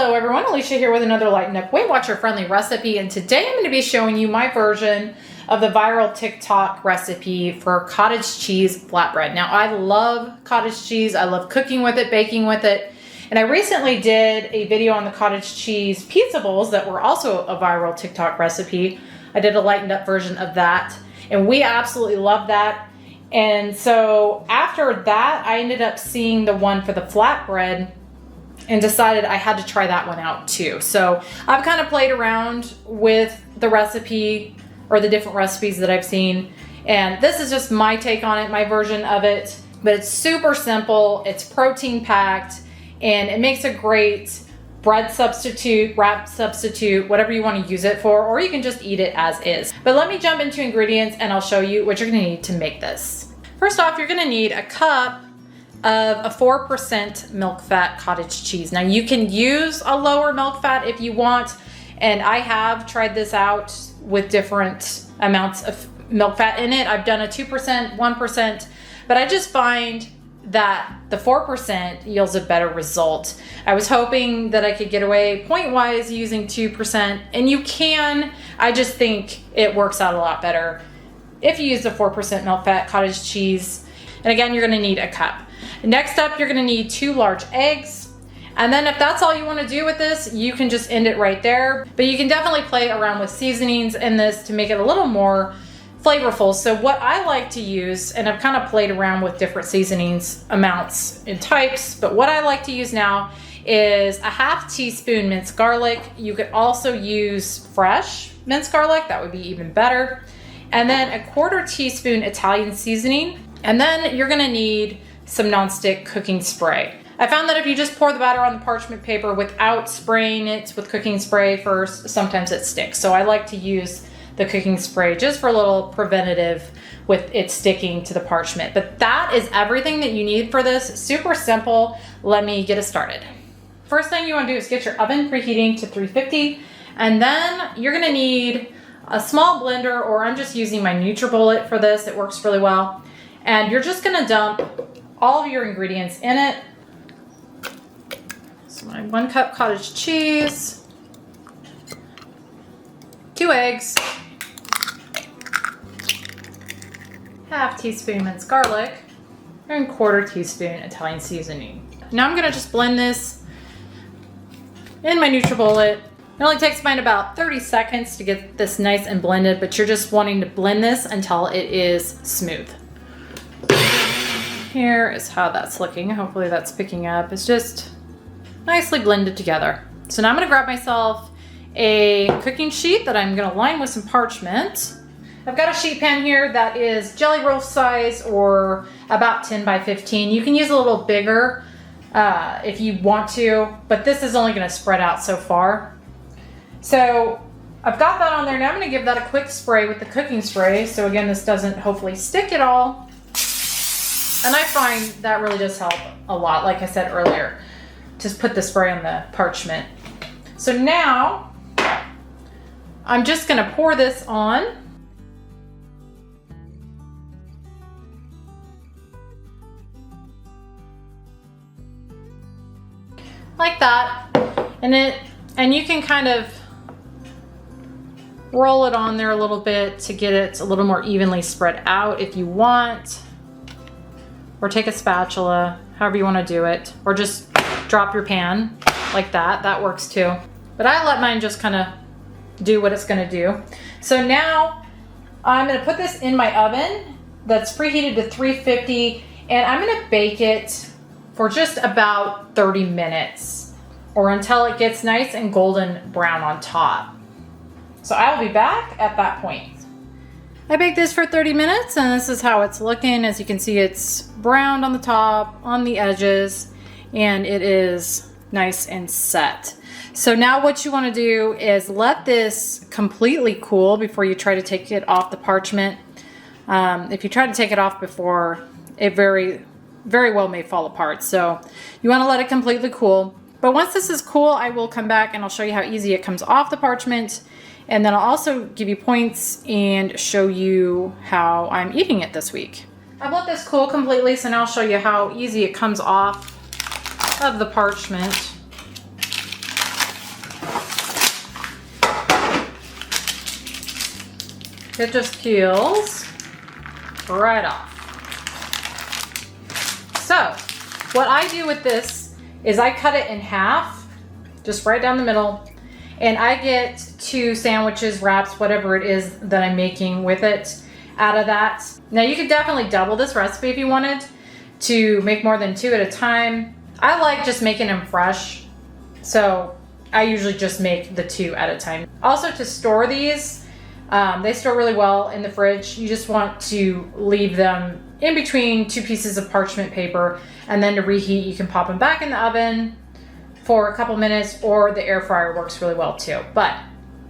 Hello everyone, Alicia here with another Lighten Up Weight Watcher friendly recipe, and today I'm going to be showing you my version of the viral TikTok recipe for cottage cheese flatbread. Now I love cottage cheese, I love cooking with it, baking with it, and I recently did a video on the cottage cheese pizza bowls that were also a viral TikTok recipe. I did a lightened up version of that, and we absolutely love that. And so after that, I ended up seeing the one for the flatbread and decided I had to try that one out too. So I've kind of played around with the recipe or the different recipes that I've seen. And this is just my take on it, my version of it. But it's super simple, it's protein packed, and it makes a great bread substitute, wrap substitute, whatever you want to use it for, or you can just eat it as is. But let me jump into ingredients and I'll show you what you're gonna need to make this. First off, you're gonna need a cup of a 4% milk fat cottage cheese. Now you can use a lower milk fat if you want, and I have tried this out with different amounts of milk fat in it. I've done a 2%, 1%, but I just find that the 4% yields a better result. I was hoping that I could get away point-wise using 2%, and you can. I just think it works out a lot better if you use the 4% milk fat cottage cheese. And again, you're gonna need a cup. Next up, you're gonna need 2 large eggs. And then if that's all you wanna do with this, you can just end it right there. But you can definitely play around with seasonings in this to make it a little more flavorful. So what I like to use, and I've kind of played around with different seasonings, amounts and types, but what I like to use now is a 1/2 teaspoon minced garlic. You could also use fresh minced garlic, that would be even better. And then a 1/4 teaspoon Italian seasoning. And then you're gonna need some nonstick cooking spray. I found that if you just pour the batter on the parchment paper without spraying it with cooking spray first, sometimes it sticks. So I like to use the cooking spray just for a little preventative with it sticking to the parchment. But that is everything that you need for this. Super simple. Let me get it started. First thing you want to do is get your oven preheating to 350, and then you're gonna need a small blender, or I'm just using my NutriBullet for this. It works really well. And you're just gonna dump all of your ingredients in it. So my 1 cup cottage cheese, 2 eggs, 1/2 teaspoon minced garlic, and 1/4 teaspoon Italian seasoning. Now I'm gonna just blend this in my NutriBullet. It only takes mine about 30 seconds to get this nice and blended, but you're just wanting to blend this until it is smooth. Here is how that's looking. Hopefully that's picking up. It's just nicely blended together. So now I'm gonna grab myself a cooking sheet that I'm gonna line with some parchment. I've got a sheet pan here that is jelly roll size, or about 10 by 15. You can use a little bigger if you want to, but this is only gonna spread out so far. So I've got that on there. Now I'm gonna give that a quick spray with the cooking spray. So again, this doesn't hopefully stick at all. And I find that really does help a lot, like I said earlier. Just put the spray on the parchment. So now, I'm just gonna pour this on. Like that. And you can kind of roll it on there a little bit to get it a little more evenly spread out if you want. Or take a spatula, however you want to do it. Or just drop your pan like that. That works too. But I let mine just kind of do what it's going to do. So now I'm going to put this in my oven that's preheated to 350, and I'm going to bake it for just about 30 minutes, or until it gets nice and golden brown on top. So I will be back at that point. I baked this for 30 minutes, and this is how it's looking. As you can see, it's browned on the top, on the edges, and it is nice and set. So now what you want to do is let this completely cool before you try to take it off the parchment. If you try to take it off before, it very well may fall apart. So you want to let it completely cool. But once this is cool, I will come back and I'll show you how easy it comes off the parchment. And then I'll also give you points and show you how I'm eating it this week. I've let this cool completely, so now I'll show you how easy it comes off of the parchment. it just peels right off. So what I do with this is I cut it in half, just right down the middle, and I get 2 sandwiches, wraps, whatever it is that I'm making with it out of that. Now you could definitely double this recipe if you wanted to make more than 2 at a time. I like just making them fresh, so I usually just make the 2 at a time. Also, to store these, they store really well in the fridge. You just want to leave them in between 2 pieces of parchment paper, and then to reheat, you can pop them back in the oven for a couple minutes, or the air fryer works really well too. But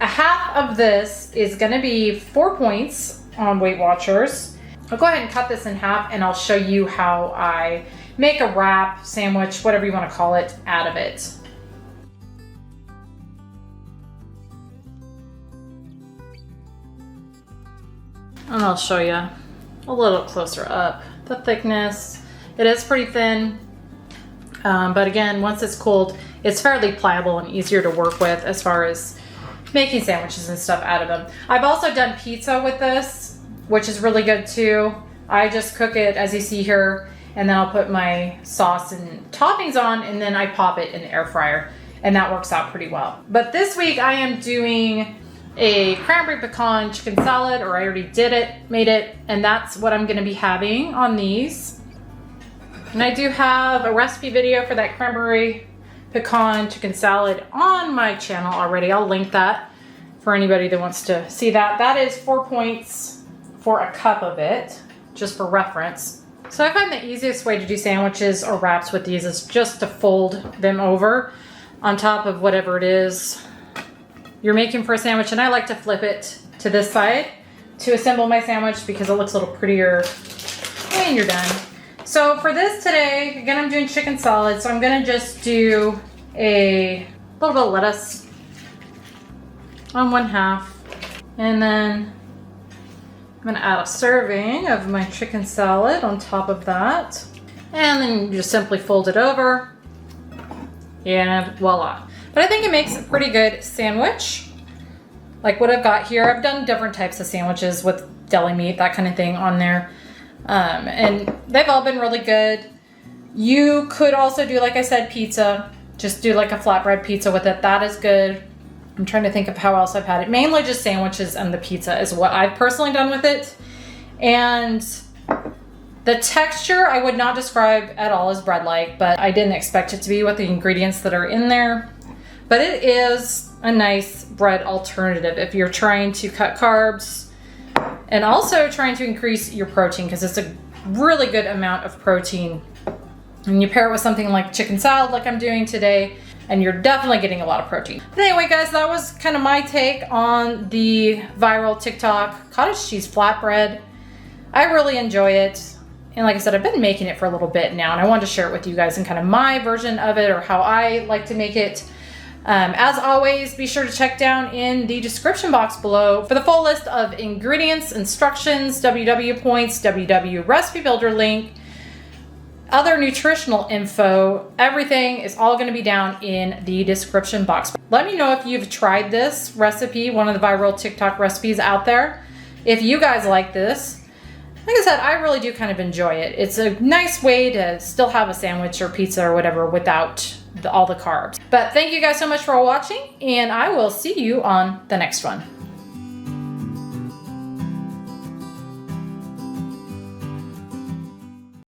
a half of this is gonna be 4 points on Weight Watchers. I'll go ahead and cut this in half, and I'll show you how I make a wrap, sandwich, whatever you want to call it, out of it. And I'll show you a little closer up the thickness. It is pretty thin, but again, once it's cooled, it's fairly pliable and easier to work with as far as making sandwiches and stuff out of them. I've also done pizza with this, which is really good too. I just cook it as you see here, and then I'll put my sauce and toppings on, and then I pop it in the air fryer, and that works out pretty well. But this week I am doing a cranberry pecan chicken salad, or I already did it, made it, and that's what I'm gonna be having on these. And I do have a recipe video for that cranberry pecan chicken salad on my channel already. I'll link that for anybody that wants to see that. That is 4 points for a cup of it, just for reference. So I find the easiest way to do sandwiches or wraps with these is just to fold them over on top of whatever it is you're making for a sandwich, and I like to flip it to this side to assemble my sandwich because it looks a little prettier when you're done. So for this today, again, I'm doing chicken salad, so I'm gonna just do a little bit of lettuce on 1/2, and then I'm gonna add a serving of my chicken salad on top of that, and then you just simply fold it over, and voila. But I think it makes a pretty good sandwich, like what I've got here. I've done different types of sandwiches with deli meat, that kind of thing on there. And they've all been really good. You could also do, like I said, pizza. Just do like a flatbread pizza with it. That is good. I'm trying to think of how else I've had it. Mainly just sandwiches, and the pizza is what I've personally done with it. And the texture I would not describe at all as bread-like, but I didn't expect it to be with the ingredients that are in there. But it is a nice bread alternative if you're trying to cut carbs and also trying to increase your protein, because it's a really good amount of protein. And you pair it with something like chicken salad like I'm doing today, and you're definitely getting a lot of protein. But anyway, guys, that was kind of my take on the viral TikTok cottage cheese flatbread. I really enjoy it. And like I said, I've been making it for a little bit now, and I wanted to share it with you guys in kind of my version of it, or how I like to make it. As always, be sure to check down in the description box below for the full list of ingredients, instructions, WW points, WW recipe builder link, other nutritional info. Everything is all going to be down in the description box. Let me know if you've tried this recipe, one of the viral TikTok recipes out there. If you guys like this, like I said, I really do kind of enjoy it. It's a nice way to still have a sandwich or pizza or whatever without all the carbs. But thank you guys so much for watching, and I will see you on the next one.